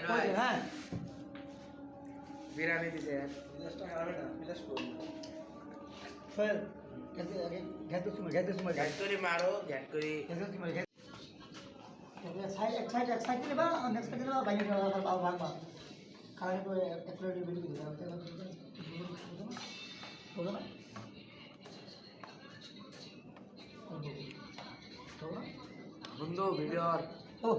হ্যাঁ বিরিয়ানি দিছে বিলাসটা খাবে না বিলাস করুন ফের ঘেতে সময় গ্যাট করে মারো গ্যাট করে এক সাইড করে বা নেক্সট সাইড বা বাইরে ভাগবা খারাপ করে এক প্লেট বেরিয়ে দিবে বুঝো না বন্ধু ভিডিও ও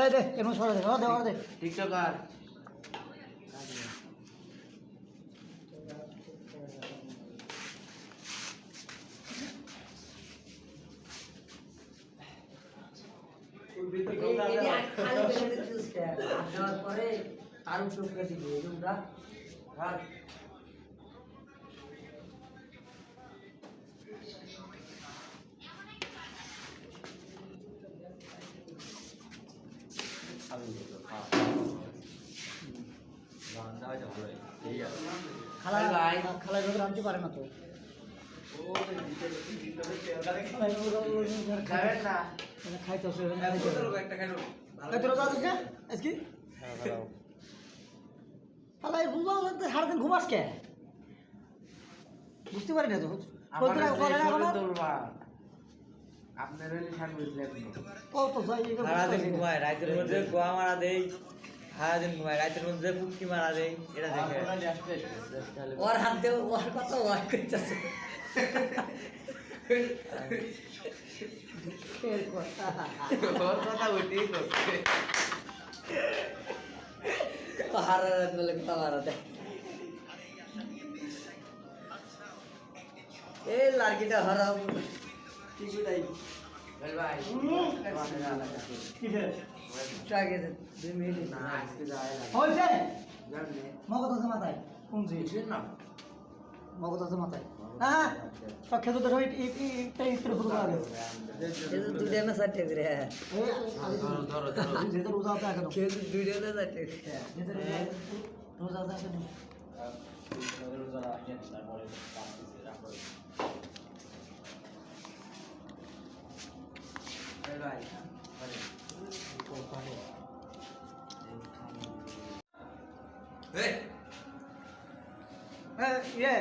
এই দে কেন সরা দে দে টিকটকার আরো চোখে দিবে তোমরা খালা ভেতরে আনতে পারে না তো যাবেন না খাইতে একটা খাইলো আজকে খালাই সারাদিন ঘুমাস কে বুঝতে পারি না তো আপনার হলে সার্ভিস লাগবে কত যাই সারাদিন ঘুমায় রাতের মধ্যে গোয়া মারা দেয় সারাদিন ঘুমায় রাতের মধ্যে পুটকি মারা দেয় এটা দেখে ওর হাত দিয়ে ওর কত ওয়ার করতেছে ওর কথা ওইটাই করছে পাহাড় রাত বলে কথা মারা দেয় এই লার্কিটা হারাম কিছু নাই ভাই আগে 2 মিনিট না আজকে যায় না হয়েছে জানলে মগজ আছে মাথায় কোন জি বুঝছেন না মগজ আছে মাথায় হ্যাঁ সব খেতে তো সব ইট করে শুরু করা গেছে এই তো 2 না 60 করে যেটা রোজা আছে এখন কেউ 2 না 60 রোজা আছে এখন ভাই ইয়ে